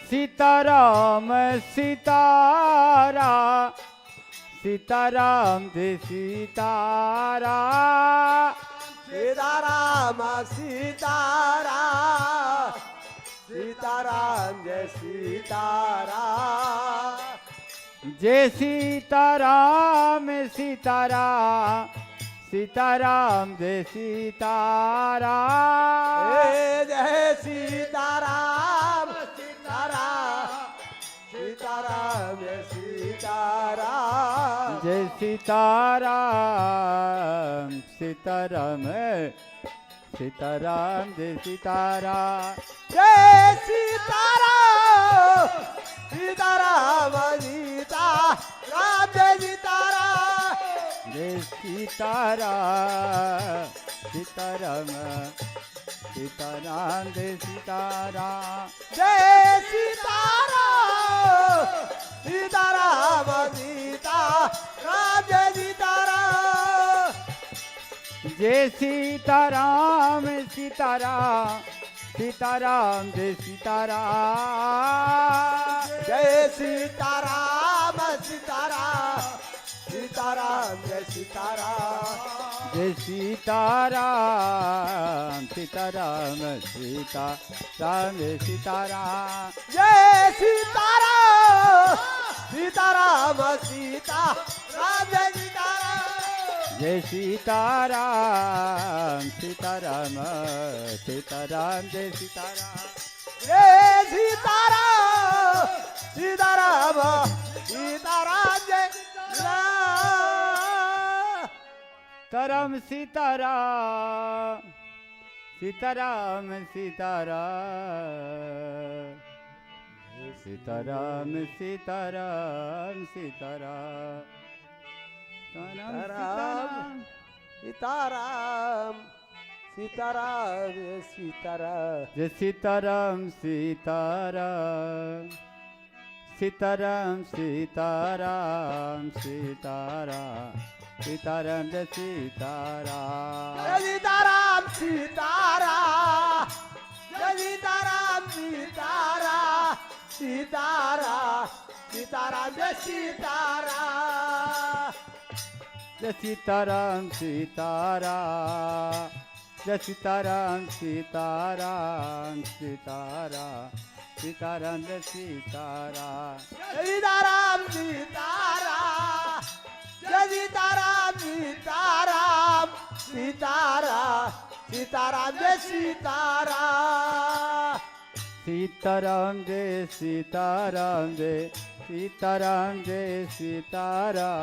सीताराम सीताराम सीताराम जय सीताराम सीताराम सीताराम सीताराम जय सीताराम जय सीताराम सीताराम सीताराम जय सीताराम जय सीताराम सीताराम सीताराम जय सीताराम जय सीताराम सीताराम सीताराम जय सीताराम जय सीताराम सीताराम सीता राम जय सीताराम जय सीताराम सीताराम सीताराम जय सीताराम जय सीताराम सीताराम सीता राम जय सीताराम जय सीताराम सीताराम सीताराम जय सीताराम जय सीताराम सीताराम सीताराम जय सीताराम जय सीताराम सीताराम सीताराम जय सीताराम जय सीताराम सीताराम सीता राम जय सीताराम जय सीताराम सीताराम सीताराम जय सीताराम जय सीताराम सीताराम सीताराम जय तरम सीताराम सीताराम सीताराम सीताराम सीताराम सीताराम सीताराम सीताराम सीताराम सीताराम जय सीताराम सीताराम सीताराम सीताराम सीताराम सीताराम जय सीताराम जय सीताराम सीताराम जय सीताराम सीताराम सीताराम सीताराम जय सीताराम जय सीताराम सीताराम जय सीताराम सीताराम सीताराम सीताराम जय सीताराम जय सीताराम सीताराम जय सीताराम सीताराम सीताराम सीताराम जय सीताराम सीताराम जय सीताराम जय सीताराम जय सीताराम सीताराम जय सीताराम जय सीताराम जय सीताराम सीताराम सीताराम सीताराम जय सीताराम सीताराम जय सीताराम सीताराम जय सीताराम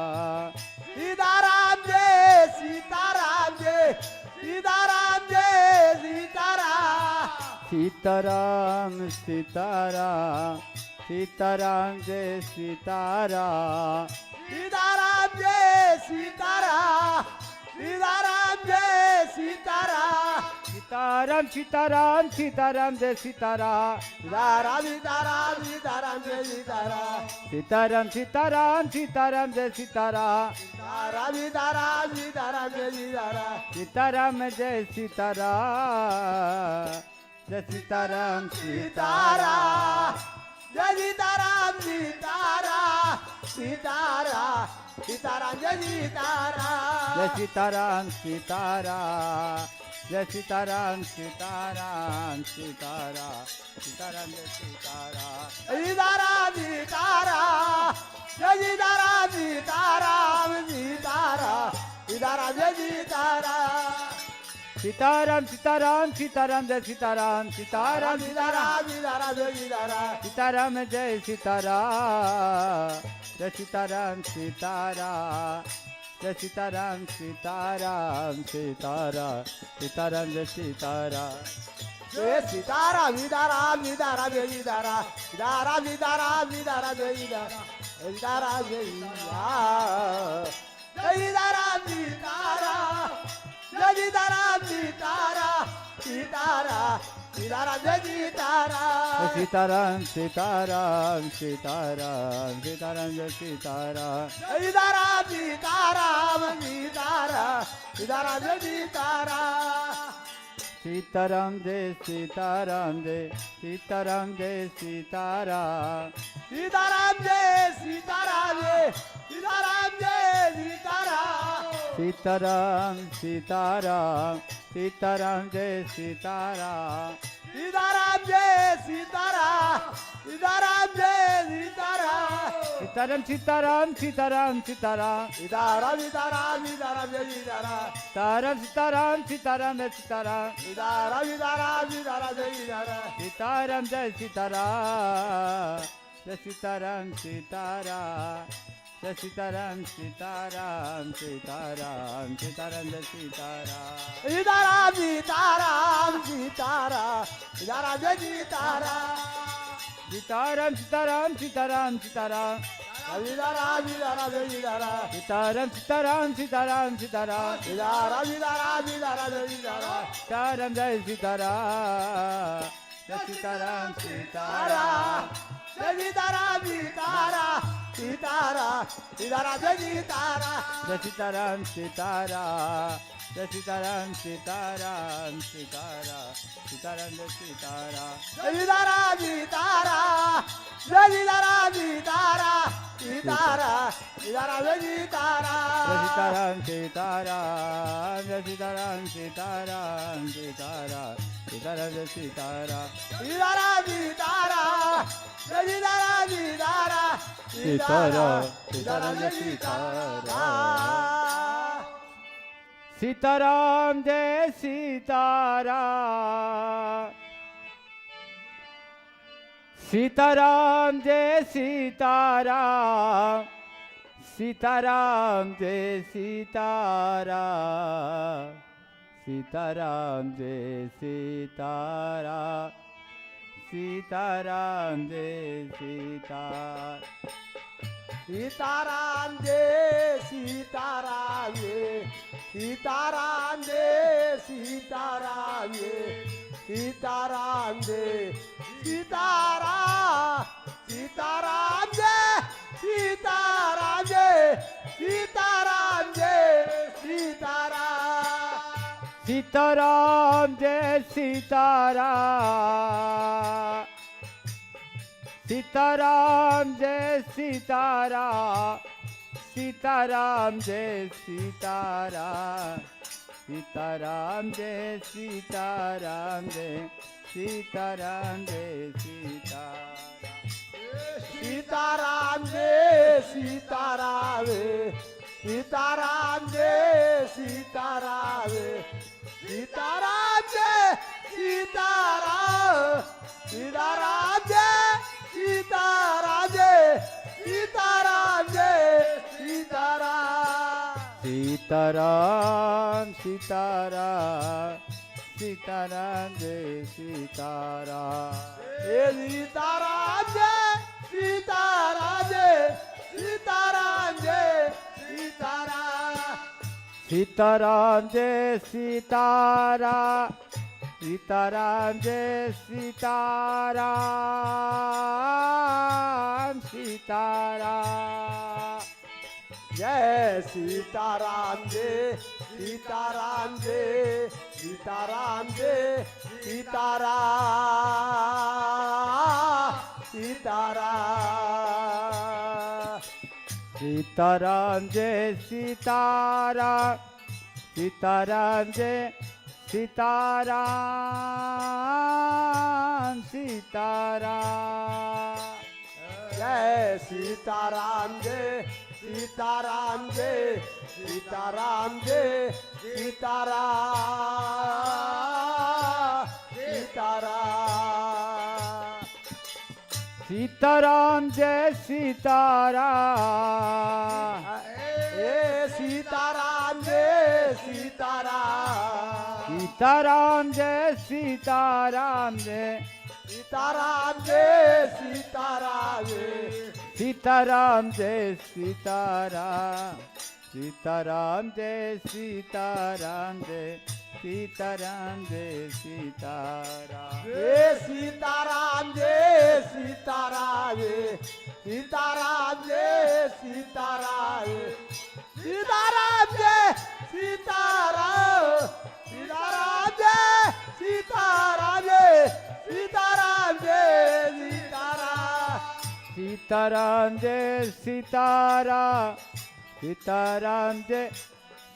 सीताराम सीताराम सीताराम जय सीताराम सीताराम सीताराम सीताराम जय सीताराम सीताराम सीताराम सीताराम जय सीताराम सीताराम सीताराम सीताराम जय सीताराम सीताराम जय सीताराम जय सीताराम सीताराम जय सीताराम सीताराम सीताराम सीताराम जय सीताराम जय सीताराम सीताराम जय सीताराम सीताराम सीताराम सीताराम जय सीताराम सीताराम सीताराम जय सीताराम सीताराम सीताराम सीताराम जय सीताराम सीताराम सीताराम सीताराम जय सीताराम सीताराम सीताराम सीताराम जय सीताराम सीताराम जय सीताराम जय सीताराम सीताराम जय सीताराम सीताराम सीताराम सीताराम जय सीताराम जय सीताराम सीताराम सीताराम जय सीताराम सीताराम सीताराम सीताराम जय सीताराम सीताराम जय सीताराम जय सीताराम सीताराम जय सीताराम सीताराम सीताराम सीताराम जय सीताराम सीताराम सीताराम सीताराम सीताराम जय सीताराम सीताराम सीताराम सीताराम सीताराम जय सीताराम सीताराम जय सीताराम जय सीताराम जय सीताराम सीताराम जय सीताराम जय सीताराम जय सीताराम सीताराम सीताराम सीताराम जय सीताराम सीताराम जय सीताराम सीताराम जय सीताराम सीताराम सीताराम सीताराम सीताराम सीताराम सीताराम सीताराम जय सीताराम सीताराम सीताराम सीताराम जय सीताराम सीताराम सीताराम सीताराम जय सीताराम सीताराम जय सीताराम जय सीताराम सीताराम जय सीताराम सीताराम सीताराम सीताराम जय सीताराम सीताराम सीताराम सीताराम सीताराम जय सीताराम सीताराम सीताराम सीताराम सीताराम सीताराम सीताराम जय सीताराम सीताराम सीताराम सीताराम सीताराम सीताराम सीताराम सीताराम जय सीताराम सीताराम जय सीताराम जय सीताराम सीताराम जय सीताराम सीताराम सीताराम सीताराम जय सीताराम जय सीताराम सीताराम जय सीताराम सीताराम सीताराम सीताराम जय सीताराम जय सीताराम सीताराम जय सीताराम सीताराम सीताराम सीताराम जय सीताराम जय सीताराम सीताराम जय सीताराम सीताराम सीताराम सीताराम जय सीताराम सीताराम सीताराम जय सीताराम सीताराम सीताराम सीताराम जय सीताराम सीताराम जय सीताराम सीताराम जय सीताराम सीताराम जय सीताराम सीताराम जय सीताराम सीताराम जय सीताराम सीताराम जय सीताराम जय सीताराम जय सीताराम जय सीताराम जय सीताराम सीताराम जय सीताराम जय सीताराम जय सीताराम सीताराम जय सीताराम सीताराम जय सीताराम सीताराम जय सीताराम सीताराम जय सीताराम जय सीताराम जय सीताराम सीताराम जय सीताराम सीताराम जय सीताराम सीताराम जय सीताराम सीताराम जय सीताराम जय सीताराम जय सीताराम सीताराम सीताराम सीताराम जय सीताराम हे सीताराम जय सीताराम जय सीताराम जय सीताराम सीताराम जय सीताराम सीताराम जय सीताराम सीताराम जय सीताराम जय सीताराम जय सीताराम जय सीताराम सीताराम सीताराम जय सीताराम सीताराम जय सीताराम सीताराम जय सीताराम जय सीताराम जय सीताराम जय सीताराम सीताराम सीताराम जय सीताराम हे सीताराम जय सीताराम सीताराम जय सीताराम जय सीताराम जय सीताराम सीताराम जय सीताराम सीताराम जय सीताराम जय सीताराम जय सीताराम हे सीताराम जय सीताराम सीताराम जय सीताराम सीताराम जय सीताराम सीताराम जय सीताराम जय सीताराम सीताराम जय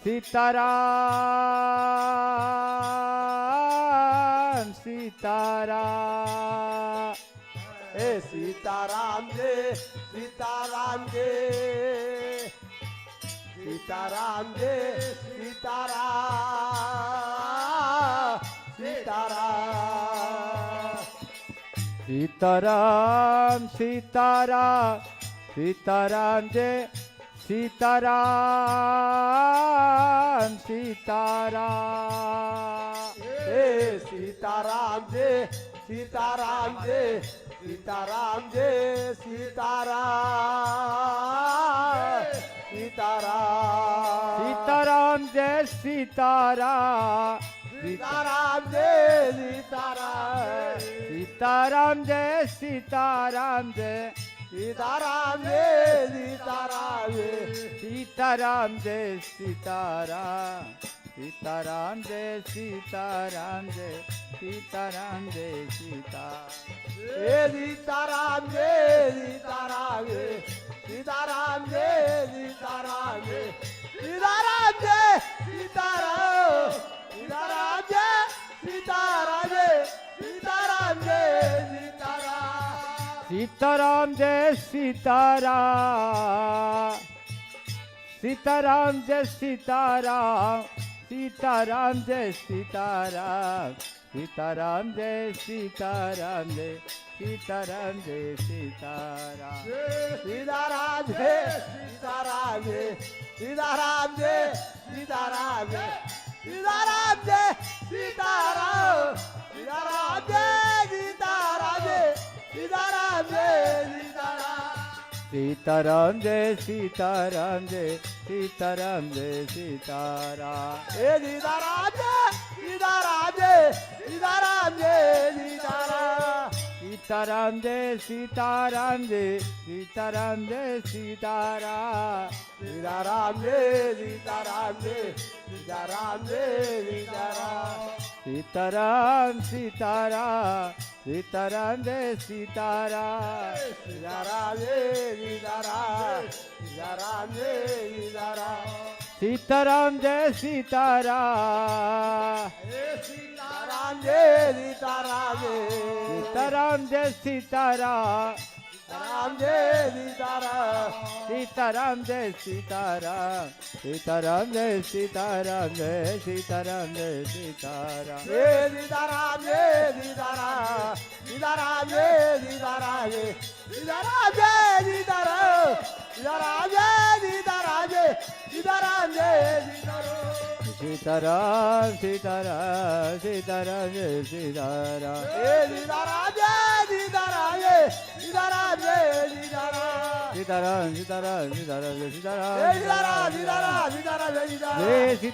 सीताराम सीताराम हे सीताराम जय सीताराम जय सीताराम जय सीताराम सीताराम सीताराम सीताराम सीताराम जय सीताराम सीताराम हे सीताराम जय सीताराम जय सीताराम जय सीताराम सीताराम सीताराम जय सीताराम सीताराम जय सीताराम सीताराम जय सीताराम जय सीताराम जय सीताराम सीताराम जय सीताराम सीताराम जय सीताराम जय सीताराम जय सीताराम हे सीताराम जय सीताराम सीताराम जय सीताराम सीताराम जय सीताराम सीताराम जय सीताराम सीताराम जय सीताराम सीताराम जय सीताराम सीताराम जय सीताराम सीताराम जय सीताराम सीताराम जय सीताराम जय सीताराम जय सीताराम सीताराम जय सीताराम सीताराम जय सीताराम सीताराम जय सीताराम सीताराम जय सीताराम सीताराम जय सीताराम सीताराम जय सीताराम जय सीताराम जय सीताराम हे सीताराम जय सीताराम जय सीताराम जय सीताराम सीताराम जय सीताराम जय सीताराम जय सीताराम सीताराम जय सीताराम जय सीताराम जय सीताराम सीताराम सीताराम सीताराम जय सीताराम सीताराम जय सीताराम सीताराम जय सीताराम सीताराम जय सीताराम सीताराम जय सीताराम सीताराम जय सीताराम राम जय सीताराम सीताराम जय सीताराम सीताराम जय सीताराम जय सीताराम जय सीताराम हे सीताराम जय सीताराम सीताराम जय सीताराम सीताराम जय सीताराम सीताराम जय सीताराम जय सीताराम जय सीताराम सीताराम सीताराम जय सीताराम हे सीताराम जय सीताराम जय सीताराम जय सीताराम सीताराम सीताराम सीताराम जय हे सीताराम सीताराम सीताराम सीताराम जय सीताराम जय सीता